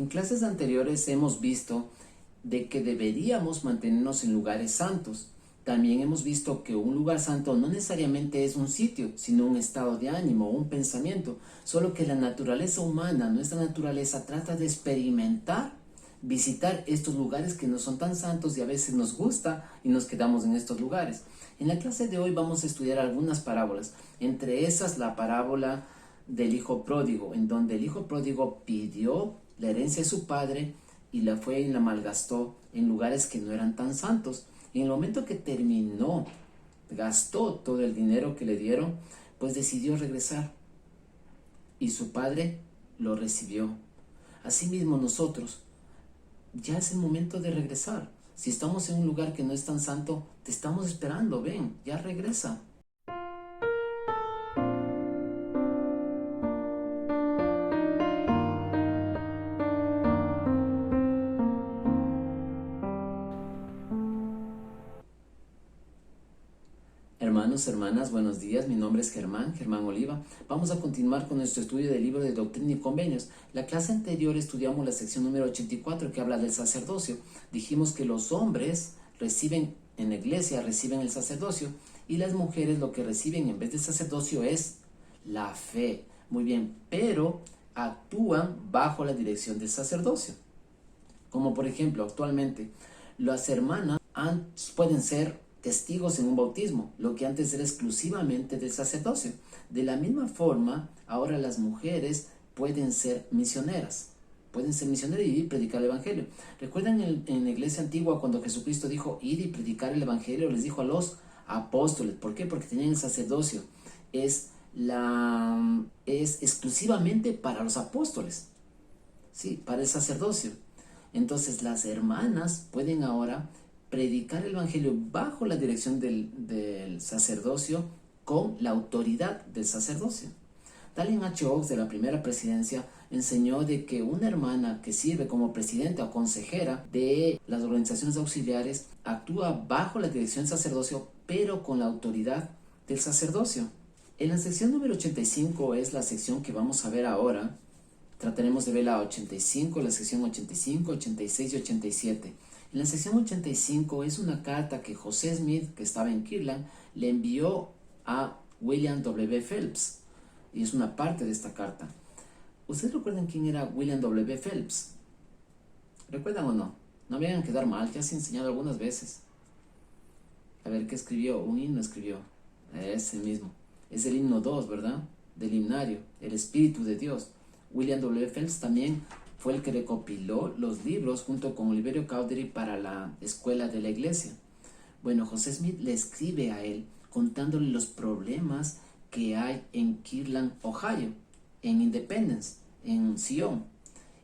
En clases anteriores hemos visto de que deberíamos mantenernos en lugares santos. También hemos visto que un lugar santo no necesariamente es un sitio, sino un estado de ánimo, un pensamiento. Solo que la naturaleza humana, nuestra naturaleza, trata de experimentar, visitar estos lugares que no son tan santos y a veces nos gusta y nos quedamos en estos lugares. En la clase de hoy vamos a estudiar algunas parábolas, entre esas la parábola del hijo pródigo, en donde el hijo pródigo pidió la herencia de su padre y la fue y la malgastó en lugares que no eran tan santos. Y en el momento que terminó, gastó todo el dinero que le dieron, pues decidió regresar. Y su padre lo recibió. Asimismo nosotros, ya es el momento de regresar. Si estamos en un lugar que no es tan santo, te estamos esperando, ven, ya regresa. Hermanos, hermanas, buenos días. Mi nombre es Germán Oliva. Vamos a continuar con nuestro estudio del libro de Doctrina y Convenios. La clase anterior estudiamos la sección número 84 que habla del sacerdocio. Dijimos que los hombres reciben en la iglesia, reciben el sacerdocio, y las mujeres lo que reciben en vez del sacerdocio es la fe. Muy bien, pero actúan bajo la dirección del sacerdocio. Como por ejemplo, actualmente, las hermanas pueden ser testigos en un bautismo, lo que antes era exclusivamente del sacerdocio. De la misma forma, ahora las mujeres pueden ser misioneras y predicar el evangelio. ¿Recuerdan en la iglesia antigua cuando Jesucristo dijo ir y predicar el evangelio? Les dijo a los apóstoles. ¿Por qué? Porque tenían el sacerdocio. Es exclusivamente para los apóstoles. Sí, para el sacerdocio. Entonces las hermanas pueden ahora predicar el evangelio bajo la dirección del sacerdocio, con la autoridad del sacerdocio. Dallin H. Oaks, de la primera presidencia, enseñó de que una hermana que sirve como presidenta o consejera de las organizaciones auxiliares actúa bajo la dirección del sacerdocio, pero con la autoridad del sacerdocio. En la sección número 85 es la sección que vamos a ver ahora. Trataremos de ver la 85, la sección 85, 86 y 87. En la sección 85 es una carta que José Smith, que estaba en Kirtland, le envió a William W. Phelps. Y es una parte de esta carta. ¿Ustedes recuerdan quién era William W. Phelps? ¿Recuerdan o no? No me hagan quedar mal, ya se ha enseñado algunas veces. A ver, ¿qué escribió? Un himno escribió. Ese mismo. Es el himno 2, ¿verdad? Del himnario, el Espíritu de Dios. William W. Phelps también fue el que recopiló los libros junto con Oliverio Cowdery para la escuela de la iglesia. Bueno, José Smith le escribe a él contándole los problemas que hay en Kirtland, Ohio, en Independence, en Sion.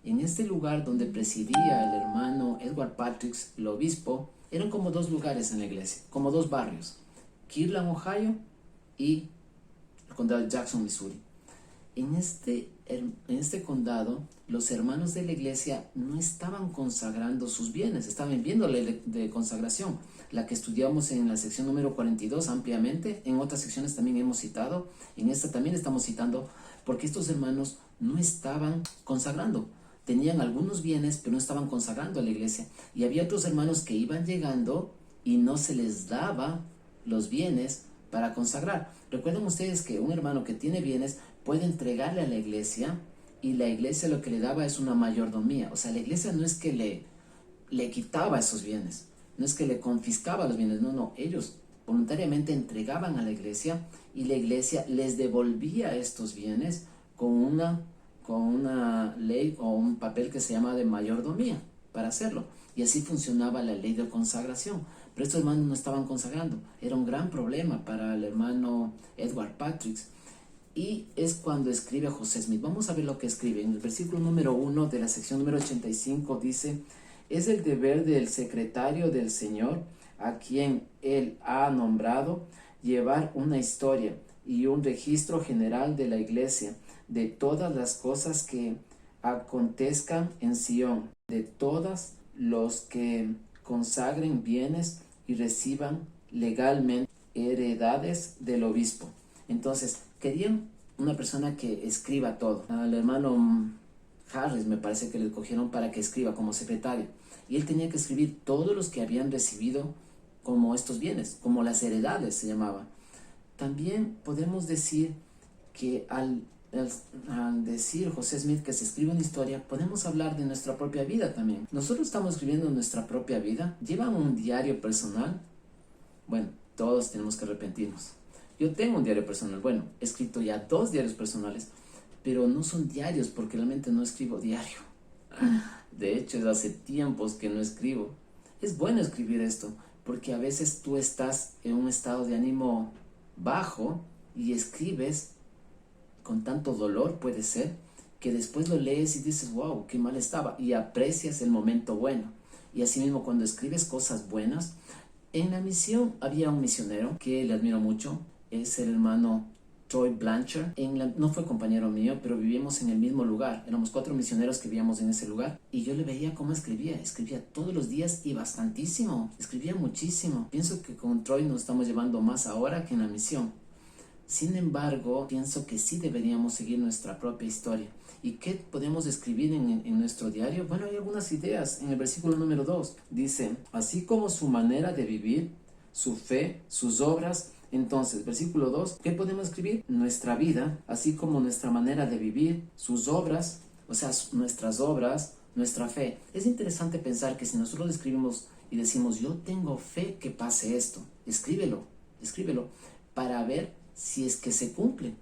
En este lugar donde presidía el hermano Edward Patrick, el obispo, eran como dos lugares en la iglesia, como dos barrios. Kirtland, Ohio y el condado de Jackson, Missouri. En este condado, los hermanos de la iglesia no estaban consagrando sus bienes, estaban viendo la ley de consagración, la que estudiamos en la sección número 42 ampliamente. En otras secciones también hemos citado, en esta también estamos citando, porque estos hermanos no estaban consagrando. Tenían algunos bienes, pero no estaban consagrando a la iglesia. Y había otros hermanos que iban llegando y no se les daba los bienes para consagrar. Recuerden ustedes que un hermano que tiene bienes puede entregarle a la iglesia, y la iglesia lo que le daba es una mayordomía. O sea, la iglesia no es que le quitaba esos bienes, no es que le confiscaba los bienes, no, ellos voluntariamente entregaban a la iglesia y la iglesia les devolvía estos bienes con una ley o un papel que se llama de mayordomía para hacerlo. Y así funcionaba la ley de consagración. Pero estos hermanos no estaban consagrando. Era un gran problema para el hermano Edward Patrick. Y es cuando escribe José Smith. Vamos a ver lo que escribe. En el versículo número 1 de la sección número 85 dice: es el deber del secretario del Señor, a quien él ha nombrado, llevar una historia y un registro general de la iglesia, de todas las cosas que acontezcan en Sion, de todos los que consagren bienes y reciban legalmente heredades del obispo. Entonces, querían una persona que escriba todo. Al hermano Harris, me parece que le cogieron para que escriba como secretario. Y él tenía que escribir todos los que habían recibido como estos bienes, como las heredades se llamaba. También podemos decir que al decir José Smith que se escribe una historia, podemos hablar de nuestra propia vida también. Nosotros estamos escribiendo nuestra propia vida. ¿Llevan un diario personal? Bueno, todos tenemos que arrepentirnos. Yo tengo un diario personal. Bueno, he escrito ya 2 diarios personales, pero no son diarios porque realmente no escribo diario. De hecho, es hace tiempos que no escribo. Es bueno escribir esto porque a veces tú estás en un estado de ánimo bajo y escribes con tanto dolor, puede ser, que después lo lees y dices, wow, qué mal estaba, y aprecias el momento bueno. Y asimismo, cuando escribes cosas buenas, en la misión había un misionero que le admiro mucho, es el hermano Troy Blanchard. No fue compañero mío, pero vivíamos en el mismo lugar. Éramos 4 misioneros que vivíamos en ese lugar. Y yo le veía cómo escribía. Escribía todos los días y bastantísimo. Escribía muchísimo. Pienso que con Troy nos estamos llevando más ahora que en la misión. Sin embargo, pienso que sí deberíamos seguir nuestra propia historia. ¿Y qué podemos escribir en nuestro diario? Bueno, hay algunas ideas. En el versículo número 2 dice, así como su manera de vivir, su fe, sus obras. Entonces, versículo 2, ¿qué podemos escribir? Nuestra vida, así como nuestra manera de vivir, sus obras, o sea, nuestras obras, nuestra fe. Es interesante pensar que si nosotros escribimos y decimos, yo tengo fe que pase esto, escríbelo, para ver si es que se cumple.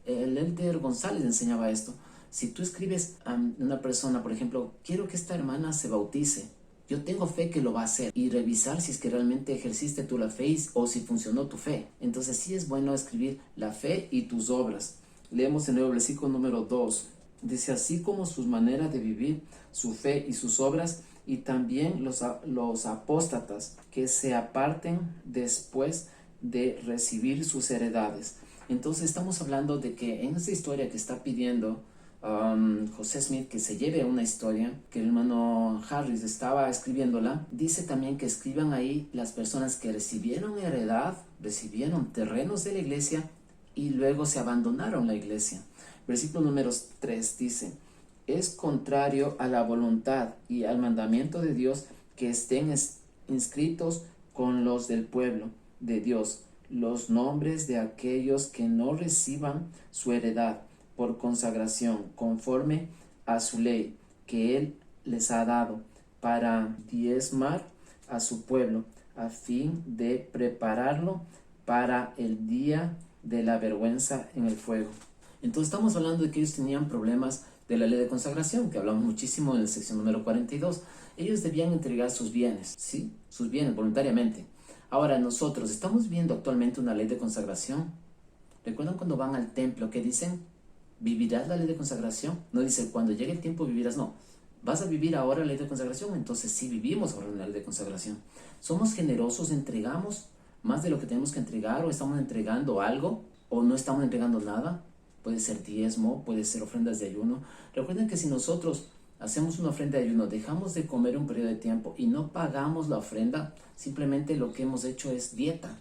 El Elder González enseñaba esto. Si tú escribes a una persona, por ejemplo, quiero que esta hermana se bautice, yo tengo fe que lo va a hacer, y revisar si es que realmente ejerciste tú la fe o si funcionó tu fe. Entonces sí es bueno escribir la fe y tus obras. Leemos en el versículo número 2. Dice, así como sus maneras de vivir, su fe y sus obras, y también los apóstatas que se aparten después de recibir sus heredades. Entonces estamos hablando de que en esta historia que está pidiendo José Smith que se lleve una historia, que el hermano Harris estaba escribiéndola, dice también que escriban ahí las personas que recibieron heredad, recibieron terrenos de la iglesia y luego se abandonaron la iglesia. Versículo número 3 dice, es contrario a la voluntad y al mandamiento de Dios que estén inscritos con los del pueblo de Dios los nombres de aquellos que no reciban su heredad por consagración conforme a su ley que él les ha dado para diezmar a su pueblo a fin de prepararlo para el día de la vergüenza en el fuego. Entonces estamos hablando de que ellos tenían problemas de la ley de consagración, que hablamos muchísimo en la sección número 42. Ellos debían entregar sus bienes, ¿sí? Sus bienes voluntariamente. Ahora nosotros estamos viendo actualmente una ley de consagración. ¿Recuerdan cuando van al templo que dicen, vivirás la ley de consagración? No dice, cuando llegue el tiempo vivirás, no. ¿Vas a vivir ahora la ley de consagración? Entonces sí vivimos ahora la ley de consagración. ¿Somos generosos? ¿Entregamos más de lo que tenemos que entregar? ¿O estamos entregando algo? ¿O no estamos entregando nada? Puede ser diezmo, puede ser ofrendas de ayuno. Recuerden que si nosotros hacemos una ofrenda de ayuno, dejamos de comer un periodo de tiempo y no pagamos la ofrenda, simplemente lo que hemos hecho es dieta.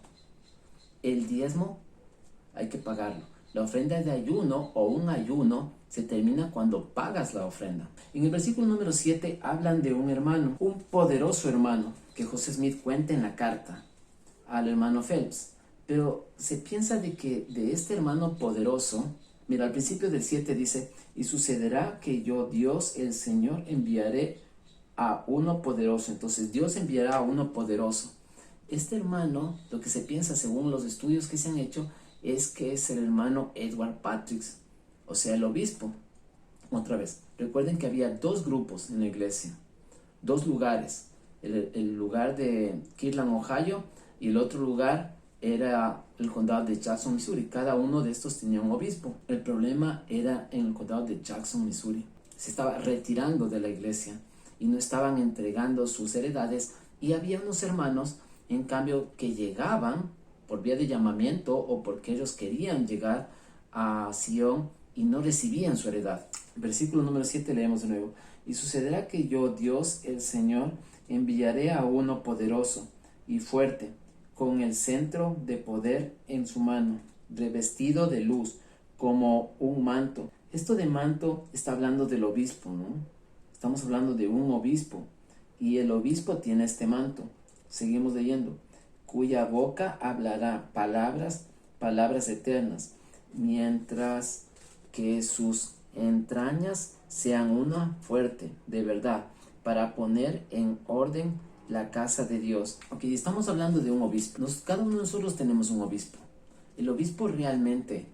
El diezmo hay que pagarlo. La ofrenda de ayuno o un ayuno se termina cuando pagas la ofrenda. En el versículo número 7 hablan de un hermano, un poderoso hermano, que José Smith cuenta en la carta al hermano Phelps. Pero se piensa de que de este hermano poderoso, mira, al principio del 7 dice, y sucederá que yo, Dios, el Señor, enviaré a uno poderoso. Entonces Dios enviará a uno poderoso. Este hermano, lo que se piensa según los estudios que se han hecho, es que es el hermano Edward Patrick, o sea, el obispo. Otra vez, recuerden que había 2 grupos en la iglesia, 2 lugares. El lugar de Kirtland, Ohio, y el otro lugar era el condado de Jackson, Missouri. Cada uno de estos tenía un obispo. El problema era en el condado de Jackson, Missouri. Se estaba retirando de la iglesia y no estaban entregando sus heredades. Y había unos hermanos, en cambio, que llegaban por vía de llamamiento o porque ellos querían llegar a Sion y no recibían su heredad. Versículo número 7 leemos de nuevo. Y sucederá que yo, Dios, el Señor, enviaré a uno poderoso y fuerte, con el centro de poder en su mano, revestido de luz, como un manto. Esto de manto está hablando del obispo, ¿no? Estamos hablando de un obispo. Y el obispo tiene este manto. Seguimos leyendo. Cuya boca hablará palabras eternas, mientras que sus entrañas sean una fuerte, de verdad, para poner en orden la casa de Dios. Ok, estamos hablando de un obispo. Cada uno de nosotros tenemos un obispo. El obispo realmente,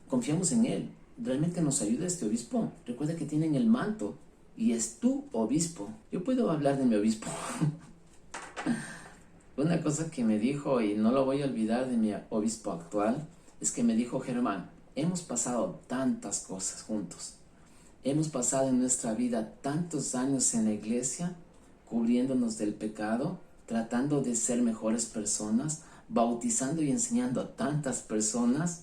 confiamos en él. Realmente nos ayuda este obispo. Recuerda que tienen el manto y es tu obispo. Yo puedo hablar de mi obispo. Una cosa que me dijo, y no lo voy a olvidar de mi obispo actual, es que me dijo: Germán, hemos pasado tantas cosas juntos. Hemos pasado en nuestra vida tantos años en la iglesia, cubriéndonos del pecado, tratando de ser mejores personas, bautizando y enseñando a tantas personas,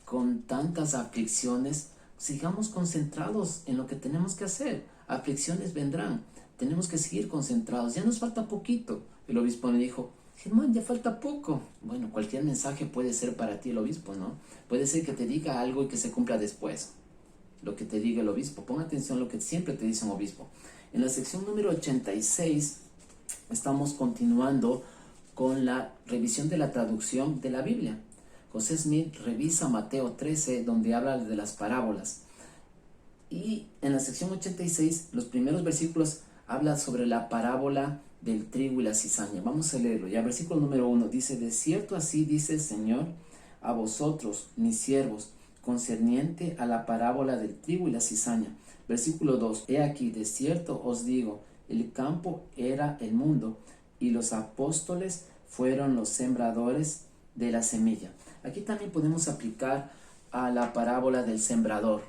con tantas aflicciones. Sigamos concentrados en lo que tenemos que hacer. Aflicciones vendrán. Tenemos que seguir concentrados. Ya nos falta poquito. El obispo me dijo: Germán, ya falta poco. Bueno, cualquier mensaje puede ser para ti el obispo, ¿no? Puede ser que te diga algo y que se cumpla después. Lo que te diga el obispo. Pon atención a lo que siempre te dice un obispo. En la sección número 86 estamos continuando con la revisión de la traducción de la Biblia. José Smith revisa Mateo 13, donde habla de las parábolas. Y en la sección 86, los primeros versículos habla sobre la parábola del trigo y la cizaña. Vamos a leerlo. Ya, versículo número 1 dice: de cierto así dice el Señor a vosotros, mis siervos, concerniente a la parábola del trigo y la cizaña. Versículo 2: he aquí, de cierto os digo, el campo era el mundo, y los apóstoles fueron los sembradores de la semilla. Aquí también podemos aplicar a la parábola del sembrador.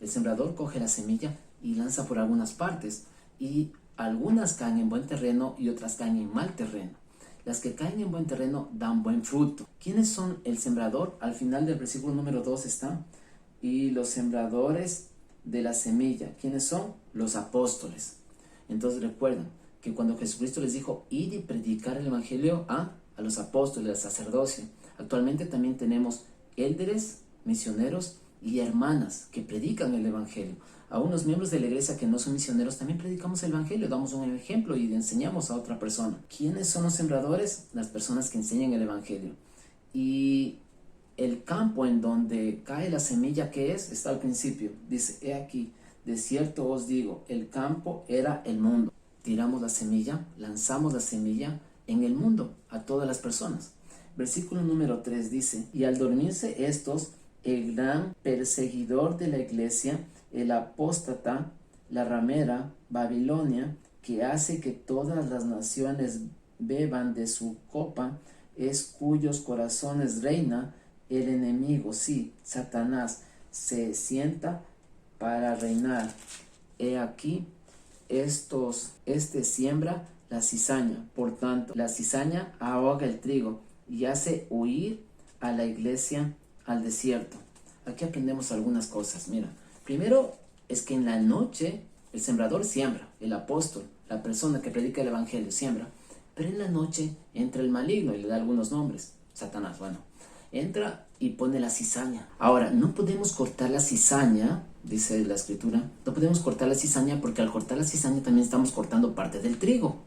El sembrador coge la semilla y lanza por algunas partes, y algunas caen en buen terreno y otras caen en mal terreno. Las que caen en buen terreno dan buen fruto. ¿Quiénes son el sembrador? Al final del versículo número 2 está: y los sembradores de la semilla. ¿Quiénes son? Los apóstoles. Entonces recuerden que cuando Jesucristo les dijo: id y predicar el evangelio a los apóstoles, al sacerdocio. Actualmente también tenemos élderes, misioneros y hermanas que predican el evangelio. A unos miembros de la iglesia que no son misioneros también predicamos el evangelio, damos un ejemplo y enseñamos a otra persona. ¿Quiénes son los sembradores? Las personas que enseñan el evangelio. Y el campo en donde cae la semilla, ¿qué es? Está al principio. Dice: he aquí, de cierto os digo, el campo era el mundo. Tiramos la semilla, lanzamos la semilla en el mundo a todas las personas. Versículo número 3 dice: y al dormirse estos, el gran perseguidor de la iglesia, el apóstata, la ramera, Babilonia, que hace que todas las naciones beban de su copa, es cuyos corazones reina el enemigo, sí, Satanás, se sienta para reinar. He aquí, este siembra la cizaña. Por tanto, la cizaña ahoga el trigo y hace huir a la iglesia al desierto. Aquí aprendemos algunas cosas. Mira, primero es que en la noche el sembrador siembra, el apóstol, la persona que predica el evangelio siembra, pero en la noche entra el maligno y le da algunos nombres. Satanás, bueno, entra y pone la cizaña. Ahora, no podemos cortar la cizaña, dice la escritura, no podemos cortar la cizaña, porque al cortar la cizaña también estamos cortando parte del trigo.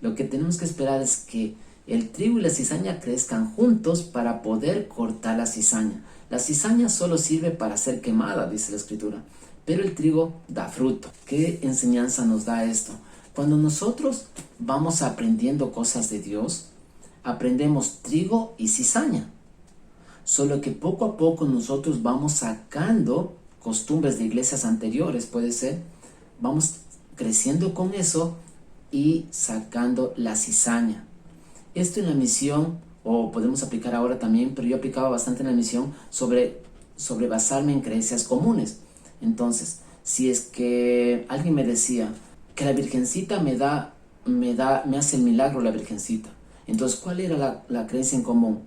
Lo que tenemos que esperar es que el trigo y la cizaña crezcan juntos para poder cortar la cizaña. La cizaña solo sirve para ser quemada, dice la escritura, pero el trigo da fruto. ¿Qué enseñanza nos da esto? Cuando nosotros vamos aprendiendo cosas de Dios, aprendemos trigo y cizaña. Solo que poco a poco nosotros vamos sacando costumbres de iglesias anteriores, puede ser. Vamos creciendo con eso y sacando la cizaña. Esto en la misión, o podemos aplicar ahora también, pero yo aplicaba bastante en la misión sobre basarme en creencias comunes. Entonces, si es que alguien me decía que la Virgencita me hace el milagro, la Virgencita. Entonces, ¿cuál era la creencia en común?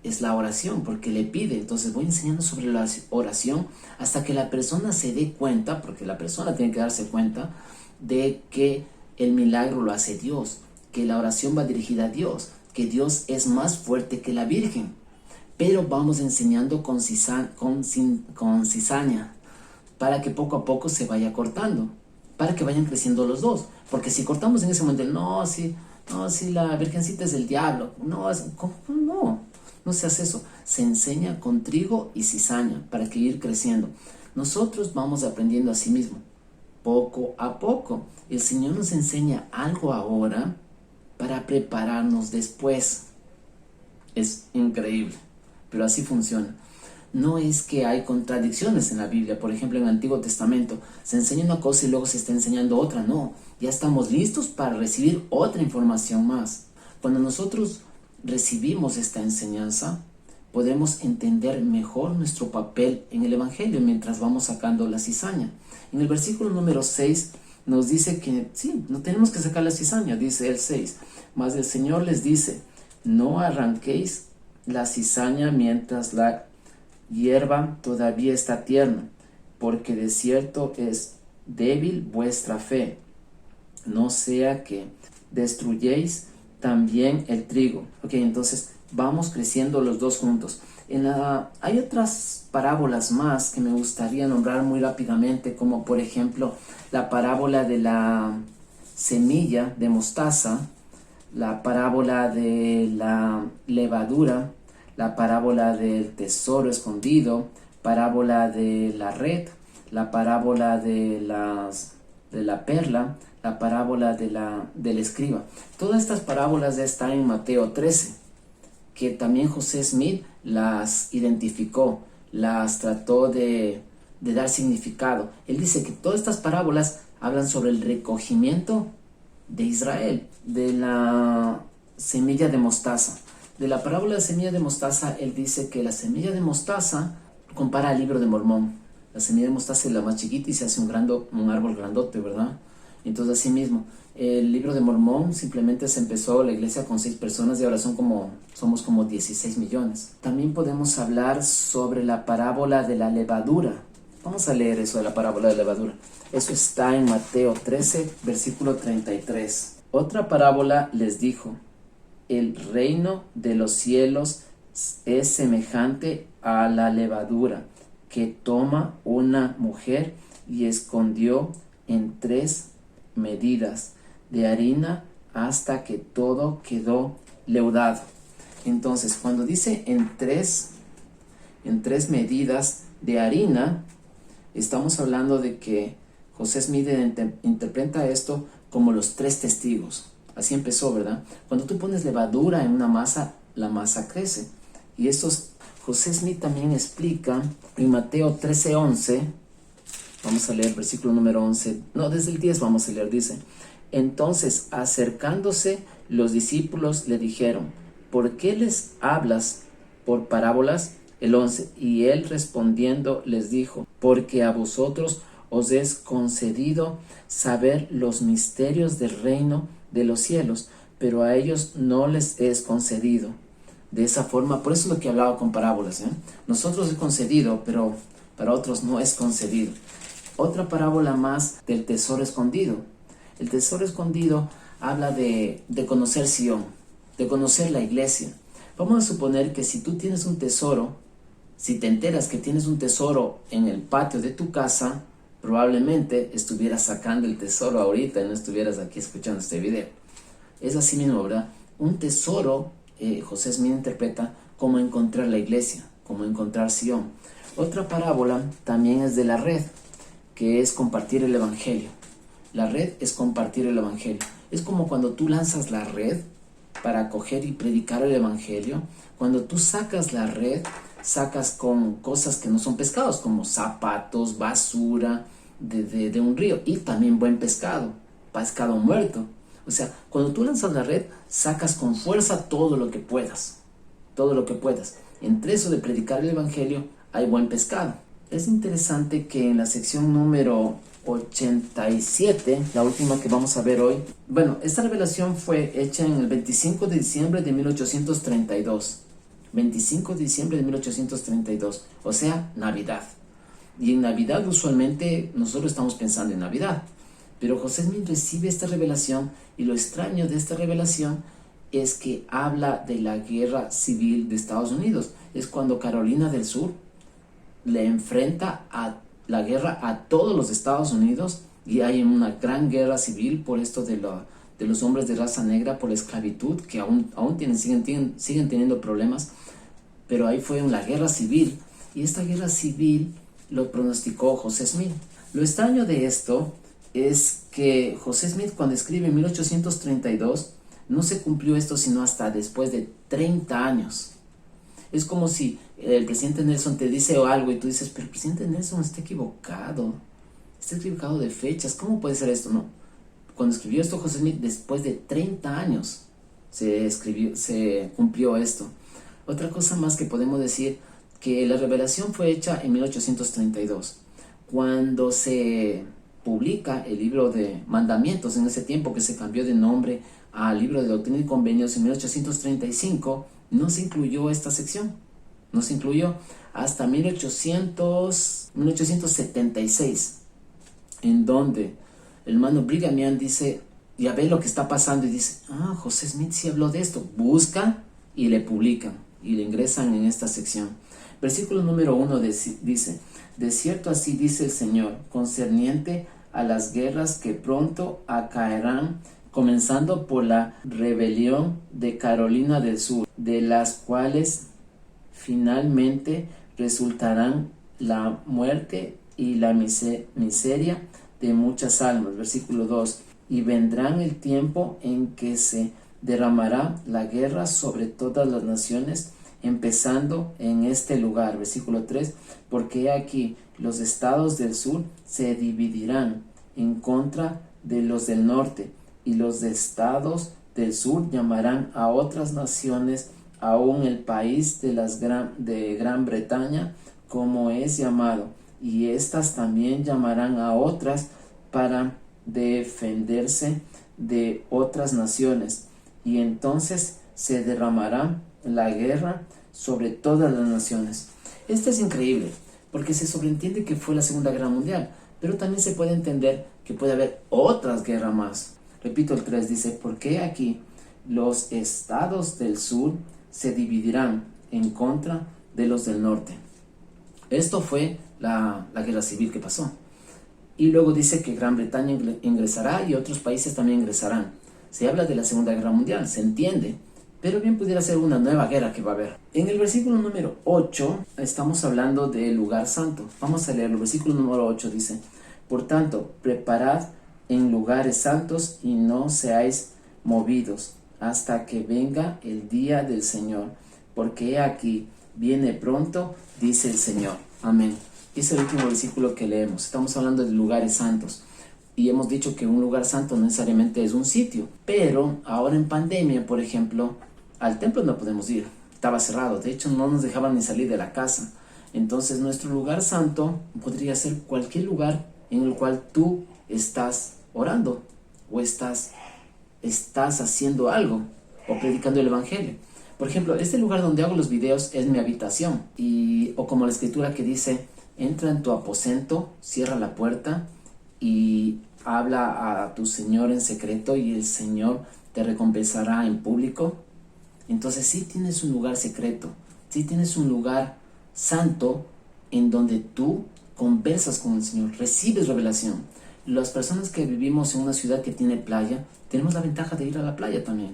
Es la oración, porque le pide. Entonces voy enseñando sobre la oración hasta que la persona se dé cuenta, porque la persona tiene que darse cuenta de que el milagro lo hace Dios, que la oración va dirigida a Dios, que Dios es más fuerte que la Virgen. Pero vamos enseñando con cizaña, para que poco a poco se vaya cortando, para que vayan creciendo los dos. Porque si cortamos en ese momento, no, sí, la virgencita es el diablo, no, ¿cómo? No se hace eso. Se enseña con trigo y cizaña para que ir creciendo. Nosotros vamos aprendiendo a sí mismo, poco a poco. El Señor nos enseña algo ahora para prepararnos después. Es increíble, pero así funciona. No es que hay contradicciones en la Biblia. Por ejemplo, en el Antiguo Testamento se enseña una cosa y luego se está enseñando otra. No, ya estamos listos para recibir otra información más. Cuando nosotros recibimos esta enseñanza, podemos entender mejor nuestro papel en el Evangelio mientras vamos sacando la cizaña. En el versículo número 6 nos dice que sí, no tenemos que sacar la cizaña, dice el 6. Mas el Señor les dice, no arranquéis la cizaña mientras la hierba todavía está tierna, porque de cierto es débil vuestra fe. No sea que destruyéis también el trigo. Ok, entonces vamos creciendo los dos juntos. Hay otras parábolas más que me gustaría nombrar muy rápidamente, como por ejemplo la parábola de la semilla de mostaza, la parábola de la levadura, la parábola del tesoro escondido, parábola de la red, la parábola de la perla, la parábola del escriba. Todas estas parábolas ya están en Mateo 13, que también José Smith las identificó, las trató de dar significado. Él dice que todas estas parábolas hablan sobre el recogimiento de Israel, de la semilla de mostaza. De la parábola de la semilla de mostaza, él dice que la semilla de mostaza compara al libro de Mormón. La semilla de mostaza es la más chiquita y se hace un árbol grandote, ¿verdad? Entonces, así mismo, el libro de Mormón simplemente se empezó la iglesia con 6 personas y ahora somos como 16 millones. También podemos hablar sobre la parábola de la levadura. Vamos a leer eso de la parábola de la levadura. Eso está en Mateo 13, versículo 33. Otra parábola les dijo, el reino de los cielos es semejante a la levadura que toma una mujer y escondió en 3 medidas de harina hasta que todo quedó leudado. Entonces, cuando dice en tres medidas de harina, estamos hablando de que José Smith interpreta esto como los 3 testigos. Así empezó, ¿verdad? Cuando tú pones levadura en una masa, la masa crece. Y José Smith también explica en Mateo 13:11. Vamos a leer el versículo número 11. No, desde el 10 vamos a leer, dice. Entonces, acercándose, los discípulos le dijeron, ¿por qué les hablas por parábolas? El 11. Y él respondiendo les dijo, porque a vosotros os es concedido saber los misterios del reino de los cielos, pero a ellos no les es concedido. De esa forma, por eso es lo que hablaba con parábolas, Nosotros es concedido, pero para otros no es concedido. Otra parábola más del tesoro escondido. El tesoro escondido habla de conocer Sion, de conocer la iglesia. Vamos a suponer que si tú tienes un tesoro, si te enteras que tienes un tesoro en el patio de tu casa, probablemente estuvieras sacando el tesoro ahorita y no estuvieras aquí escuchando este video. Es así mismo, ¿verdad? Un tesoro, José Smith interpreta como encontrar la iglesia, como encontrar Sion. Otra parábola también es de la red, que es compartir el evangelio. La red es compartir el evangelio. Es como cuando tú lanzas la red para coger y predicar el evangelio. Cuando tú sacas la red, sacas con cosas que no son pescados, como zapatos, basura de un río, y también buen pescado muerto. O sea, cuando tú lanzas la red, sacas con fuerza todo lo que puedas. Entre eso de predicar el evangelio hay buen pescado. Es interesante que en la sección número 87, la última que vamos a ver hoy, bueno, esta revelación fue hecha en el 25 de diciembre de 1832. 25 de diciembre de 1832, o sea, Navidad. Y en Navidad usualmente nosotros estamos pensando en Navidad, pero José Smith recibe esta revelación y lo extraño de esta revelación es que habla de la guerra civil de Estados Unidos. Es cuando Carolina del Sur le enfrenta a la guerra a todos los Estados Unidos y hay una gran guerra civil por esto de los hombres de raza negra, por la esclavitud, que aún siguen teniendo problemas, pero ahí fue una guerra civil y esta guerra civil lo pronosticó José Smith. Lo extraño de esto es que José Smith, cuando escribe en 1832, no se cumplió esto sino hasta después de 30 años. Es como si el presidente Nelson te dice algo y tú dices, pero el presidente Nelson está equivocado de fechas, ¿cómo puede ser esto? No, cuando escribió esto José Smith, después de 30 años se cumplió esto. Otra cosa más que podemos decir, que la revelación fue hecha en 1832, cuando se publica el libro de mandamientos, en ese tiempo que se cambió de nombre al libro de Doctrina y Convenios en 1835, no se incluyó esta sección, no se incluyó hasta 1876, en donde el hermano Brigham Young dice, ya ve lo que está pasando y dice, José Smith sí habló de esto, busca y le publican y le ingresan en esta sección. Versículo número 1 dice, de cierto así dice el Señor, concerniente a las guerras que pronto acaerán, comenzando por la rebelión de Carolina del Sur, de las cuales finalmente resultarán la muerte y la miseria de muchas almas. Versículo 2, y vendrán el tiempo en que se derramará la guerra sobre todas las naciones, empezando en este lugar. Versículo 3, porque aquí los estados del sur se dividirán en contra de los del norte, y los estados del sur llamarán a otras naciones, aún el país de Gran Bretaña, como es llamado, y éstas también llamarán a otras para defenderse de otras naciones, y entonces se derramará la guerra sobre todas las naciones. Esto es increíble, porque se sobreentiende que fue la Segunda Guerra Mundial, pero también se puede entender que puede haber otras guerras más. Repito, el 3 dice, porque aquí los estados del sur se dividirán en contra de los del norte. Esto fue la guerra civil que pasó. Y luego dice que Gran Bretaña ingresará y otros países también ingresarán. Se habla de la Segunda Guerra Mundial, se entiende, pero bien pudiera ser una nueva guerra que va a haber. En el versículo número 8 estamos hablando del lugar santo. Vamos a leerlo. El versículo número 8 dice, por tanto, preparad en lugares santos y no seáis movidos hasta que venga el día del Señor, porque he aquí viene pronto, dice el Señor. Amén. Es el último versículo que leemos. Estamos hablando de lugares santos y hemos dicho que un lugar santo no necesariamente es un sitio, pero ahora en pandemia, por ejemplo, al templo no podemos ir, estaba cerrado, de hecho no nos dejaban ni salir de la casa. Entonces nuestro lugar santo podría ser cualquier lugar en el cual tú estás orando o estás haciendo algo o predicando el evangelio. Por ejemplo, este lugar donde hago los videos es mi habitación, o como la escritura que dice, entra en tu aposento, cierra la puerta y habla a tu Señor en secreto y el Señor te recompensará en público. Entonces sí tienes un lugar secreto, sí tienes un lugar santo en donde tú conversas con el Señor, recibes revelación. Las personas que vivimos en una ciudad que tiene playa, tenemos la ventaja de ir a la playa también.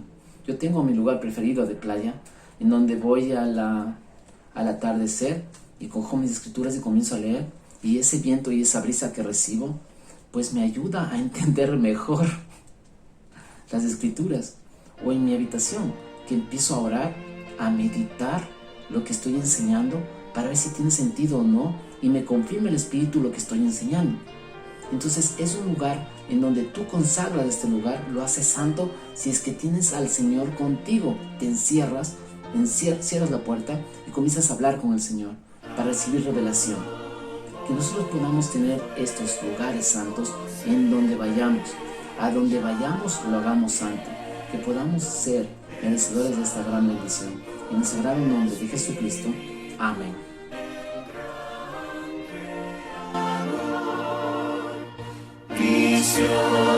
Yo tengo mi lugar preferido de playa, en donde voy al atardecer y cojo mis escrituras y comienzo a leer, y ese viento y esa brisa que recibo, pues me ayuda a entender mejor las escrituras. O en mi habitación, que empiezo a orar, a meditar lo que estoy enseñando, para ver si tiene sentido o no, y me confirma el Espíritu lo que estoy enseñando. Entonces es un lugar en donde tú consagras este lugar, lo haces santo. Si es que tienes al Señor contigo, te cierras la puerta y comienzas a hablar con el Señor para recibir revelación. Que nosotros podamos tener estos lugares santos en donde vayamos. A donde vayamos lo hagamos santo. Que podamos ser merecedores de esta gran bendición. En el sagrado nombre de Jesucristo. Amén. Visión.